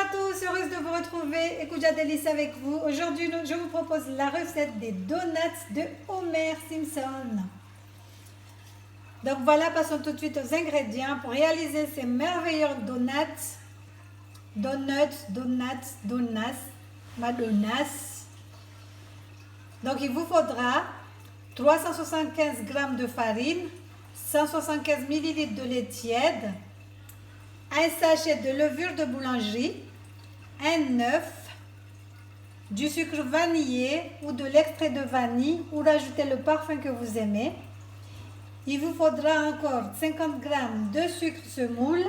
à tous, heureuse de vous retrouver. Écoute, Délice avec vous. Aujourd'hui, je vous propose la recette des donuts de Homer Simpson. Donc voilà, passons tout de suite aux ingrédients pour réaliser ces merveilleux donuts. Madonas. Donc il vous faudra 375 g de farine, 175 ml de lait tiède, un sachet de levure de boulangerie, un œuf, du sucre vanillé ou de l'extrait de vanille ou rajouter le parfum que vous aimez. Il vous faudra encore 50 g de sucre semoule,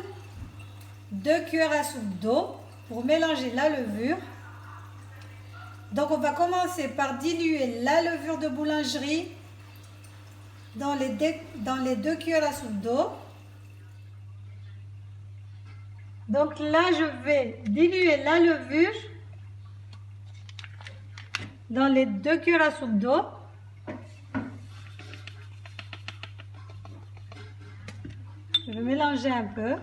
2 cuillères à soupe d'eau pour mélanger la levure. Donc on va commencer par diluer la levure de boulangerie dans les 2 cuillères à soupe d'eau. Donc là, je vais diluer la levure dans les 2 cuillères à soupe d'eau. Je vais mélanger un peu.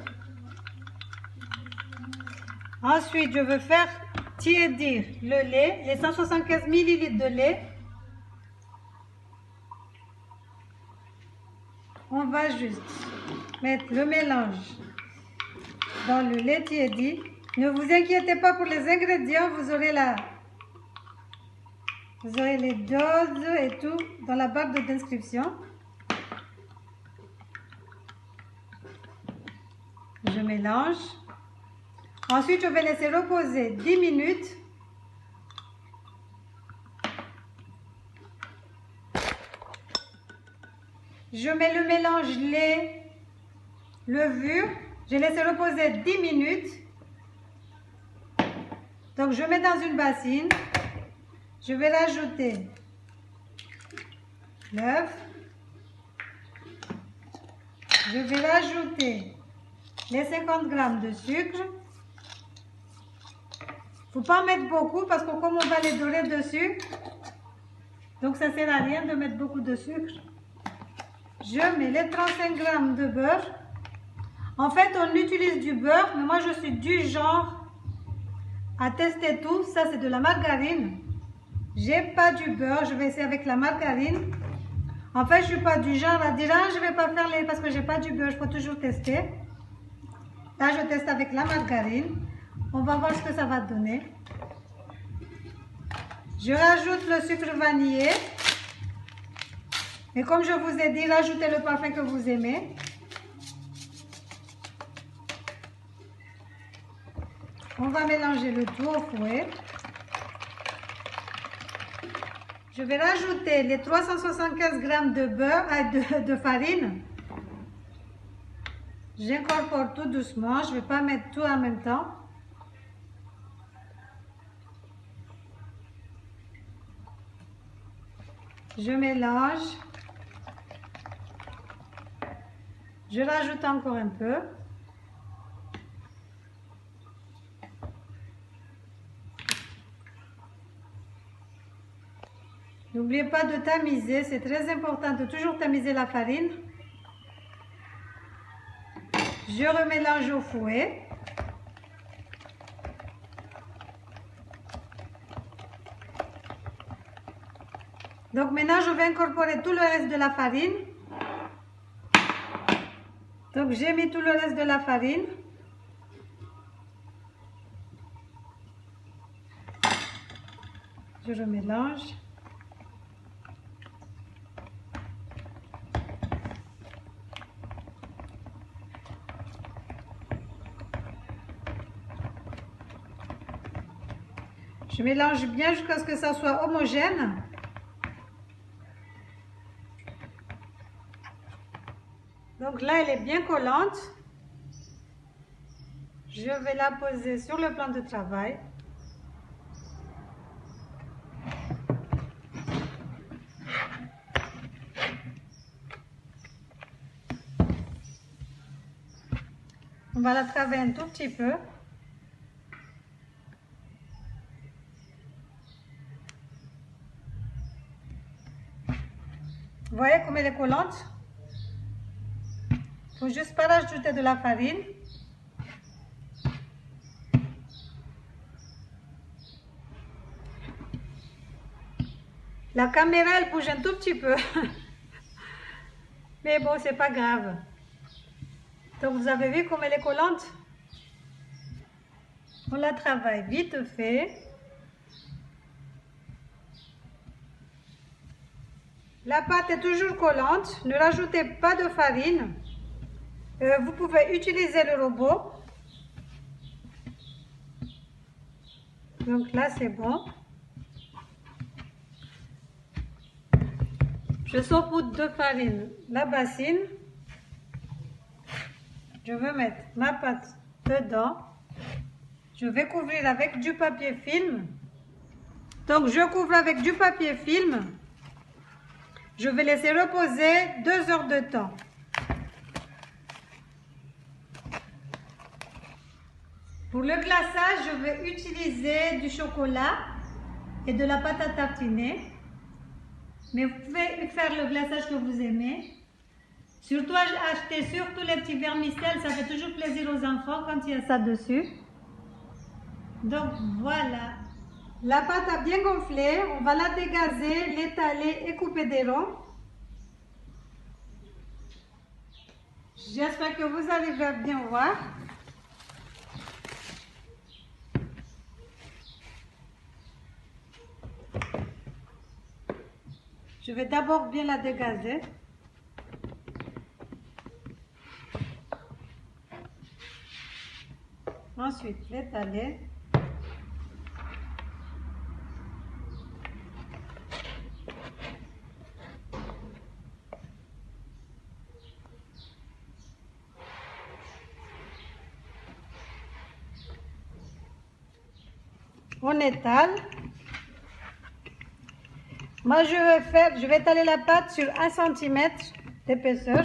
Ensuite, je vais faire tiédir le lait, les 175 ml de lait. On va juste mettre le mélange dans le lait tiédi. Ne vous inquiétez pas pour les ingrédients, vous aurez les doses et tout dans la barre de description. Je mélange. Ensuite, je vais laisser reposer 10 minutes. Je mets le mélange lait, levure. Je laisse reposer 10 minutes. Donc, je mets dans une bassine. Je vais rajouter l'œuf. Je vais rajouter les 50 g de sucre. Il ne faut pas en mettre beaucoup parce que comme on va les dorer dessus, donc ça ne sert à rien de mettre beaucoup de sucre. Je mets les 35 g de beurre. En fait, on utilise du beurre, mais moi je suis du genre à tester tout. Ça, c'est de la margarine. J'ai pas du beurre, je vais essayer avec la margarine. En fait, je suis pas du genre à dire ah, je vais pas faire les parce que j'ai pas du beurre, je peux toujours tester. Là, je teste avec la margarine. On va voir ce que ça va donner. Je rajoute le sucre vanillé. Et comme je vous ai dit, rajoutez le parfum que vous aimez. On va mélanger le tout au fouet. Je vais rajouter les 375 g de beurre, de farine. J'incorpore tout doucement. Je ne vais pas mettre tout en même temps. Je mélange. Je rajoute encore un peu. N'oubliez pas de tamiser, c'est très important de toujours tamiser la farine. Je remélange au fouet. Donc maintenant, je vais incorporer tout le reste de la farine. Donc j'ai mis tout le reste de la farine. Je remélange. Je mélange bien jusqu'à ce que ça soit homogène. Donc là, elle est bien collante. Je vais la poser sur le plan de travail. On va la travailler un tout petit peu. Vous voyez comme elle est collante? Il faut juste pas rajouter de la farine. La caméra, elle bouge un tout petit peu. Mais bon, c'est pas grave. Donc, vous avez vu comme elle est collante? On la travaille vite fait. La pâte est toujours collante. Ne rajoutez pas de farine. Vous pouvez utiliser le robot. Donc là, c'est bon. Je saupoudre de farine la bassine. Je vais mettre ma pâte dedans. Je vais couvrir avec du papier film. Donc je couvre avec du papier film. Je vais laisser reposer 2 heures de temps. Pour le glaçage, je vais utiliser du chocolat et de la pâte à tartiner. Mais vous pouvez faire le glaçage que vous aimez. Surtout acheter surtout les petits vermicelles, ça fait toujours plaisir aux enfants quand il y a ça dessus. Donc voilà. La pâte a bien gonflé, on va la dégazer, l'étaler et couper des ronds. J'espère que vous arrivez à bien voir. Je vais d'abord bien la dégazer. Ensuite, l'étaler. On étale. Moi, je vais étaler la pâte sur 1 cm d'épaisseur.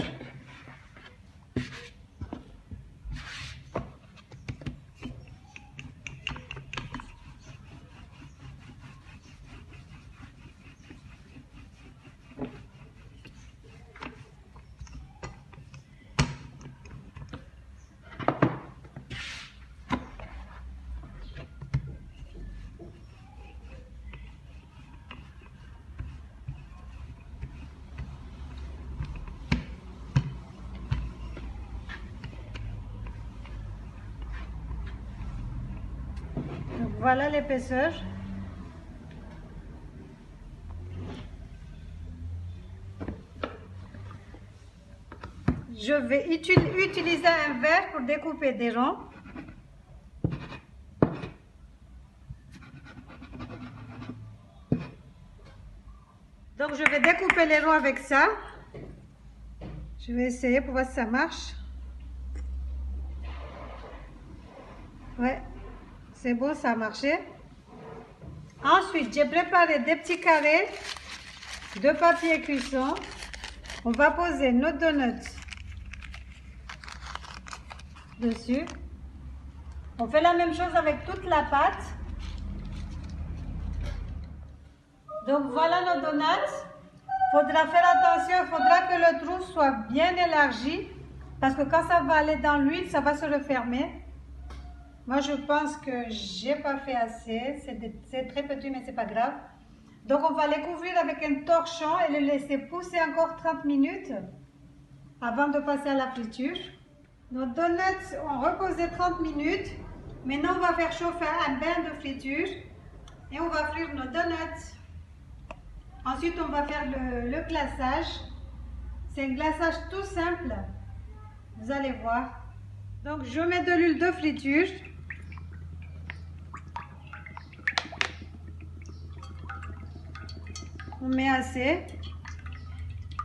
Donc, voilà l'épaisseur. Je vais utiliser un verre pour découper des ronds. Donc je vais découper les ronds avec ça. Je vais essayer pour voir si ça marche. Ouais, c'est bon, ça a marché. Ensuite, j'ai préparé des petits carrés de papier cuisson. On va poser nos donuts dessus. On fait la même chose avec toute la pâte. Donc voilà nos donuts. Faudra faire attention, il faudra que le trou soit bien élargi parce que quand ça va aller dans l'huile, ça va se refermer. Moi, je pense que j'ai pas fait assez. C'est très petit, mais c'est pas grave. Donc, on va les couvrir avec un torchon et les laisser pousser encore 30 minutes avant de passer à la friture. Nos donuts ont reposé 30 minutes. Maintenant, on va faire chauffer un bain de friture et on va frire nos donuts. Ensuite, on va faire le glaçage. C'est un glaçage tout simple. Vous allez voir. Donc, je mets de l'huile de friture. On met assez.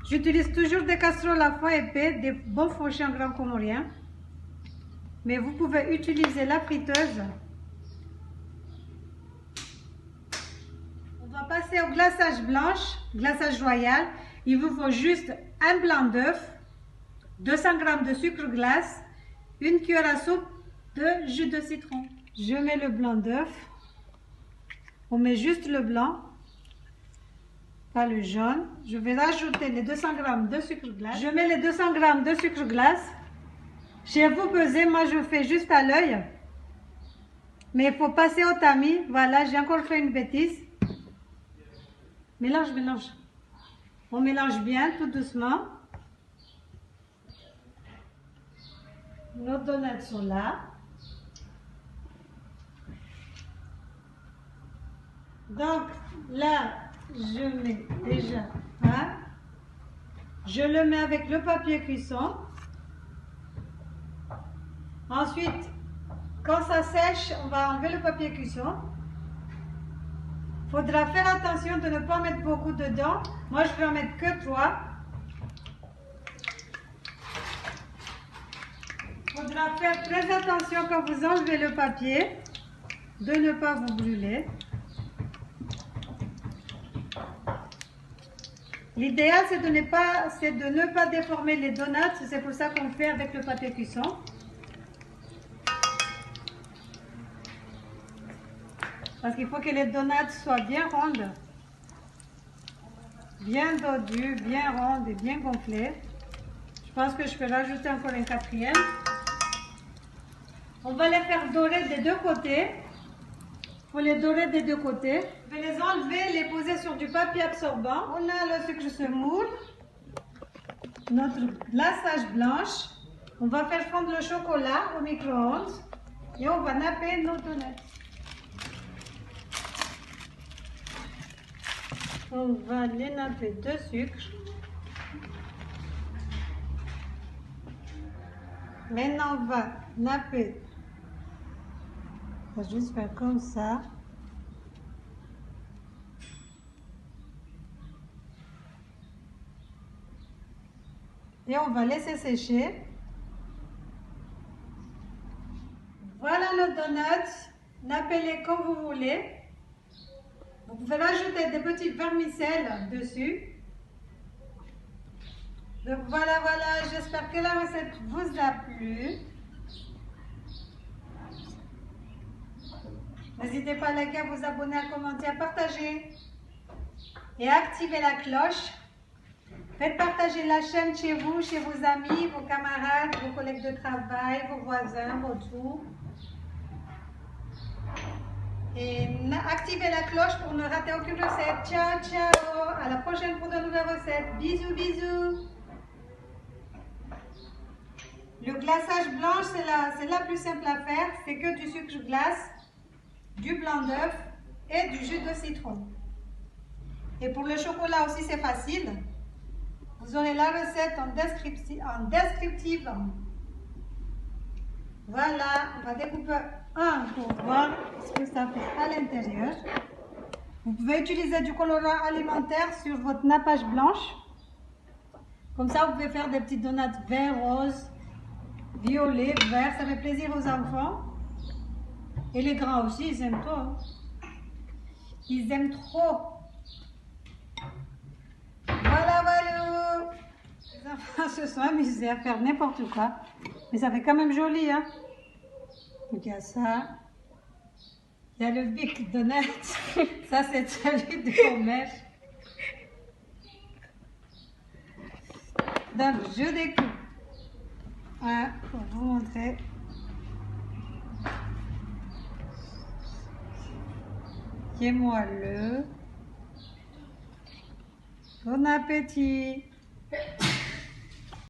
J'utilise toujours des casseroles à fond épais, des bons fourchés en grand comorien. Mais vous pouvez utiliser la friteuse. On va passer au glaçage blanche, glaçage royal. Il vous faut juste un blanc d'œuf, 200 g de sucre glace, une cuillère à soupe de jus de citron. Je mets le blanc d'œuf. On met juste le blanc, pas le jaune. Je vais rajouter les 200 g de sucre glace. Je mets les 200 g de sucre glace. Chez vous pesez, moi je fais juste à l'œil. Mais il faut passer au tamis. Voilà, j'ai encore fait une bêtise. Mélange, mélange. On mélange bien, tout doucement. Nos donuts sont là. Donc là, je mets déjà un. Je le mets avec le papier cuisson. Ensuite, quand ça sèche, on va enlever le papier cuisson. Il faudra faire attention de ne pas mettre beaucoup dedans. Moi, je vais en mettre que 3. Il faudra faire très attention quand vous enlevez le papier, de ne pas vous brûler. L'idéal, c'est de ne pas déformer les donuts. C'est pour ça qu'on fait avec le papier cuisson. Parce qu'il faut que les donuts soient bien rondes, bien dodues, bien rondes et bien gonflées. Je pense que je peux rajouter encore un 4e. On va les faire dorer des deux côtés. Il faut les dorer des deux côtés. Je vais les enlever, les poser sur du papier absorbant. On a le sucre semoule, notre glaçage blanche. On va faire fondre le chocolat au micro-ondes et on va napper nos donuts. On va les napper de sucre. Maintenant, on va napper. On va juste faire comme ça. Et on va laisser sécher. Voilà nos donuts. Nappez-les comme vous voulez. Vous pouvez rajouter des petites vermicelles dessus. Donc voilà, j'espère que la recette vous a plu. N'hésitez pas à liker, à vous abonner, à commenter, à partager et à activer la cloche. Faites partager la chaîne chez vous, chez vos amis, vos camarades, vos collègues de travail, vos voisins, vos tout. Et activez la cloche pour ne rater aucune recette. Ciao, ciao. À la prochaine pour de nouvelles recettes. Bisous, bisous. Le glaçage blanc, c'est la plus simple à faire. C'est que du sucre glace, du blanc d'œuf et du jus de citron. Et pour le chocolat aussi, c'est facile. Vous aurez la recette en descriptive. Voilà, on va découper un pour voir ce que ça fait à l'intérieur. Vous pouvez utiliser du colorant alimentaire sur votre nappage blanche. Comme ça, vous pouvez faire des petits donuts vert, rose, violet, vert. Ça fait plaisir aux enfants. Et les grands aussi, ils aiment trop. Ils aiment trop. Voilà. Les enfants se sont amusés à faire n'importe quoi. Mais ça fait quand même joli, hein. Donc il y a ça. Il y a le Big Donut. Ça, c'est celui de grand-mère. Donc, je découpe un pour vous montrer. Qui est moelleux. Bon appétit!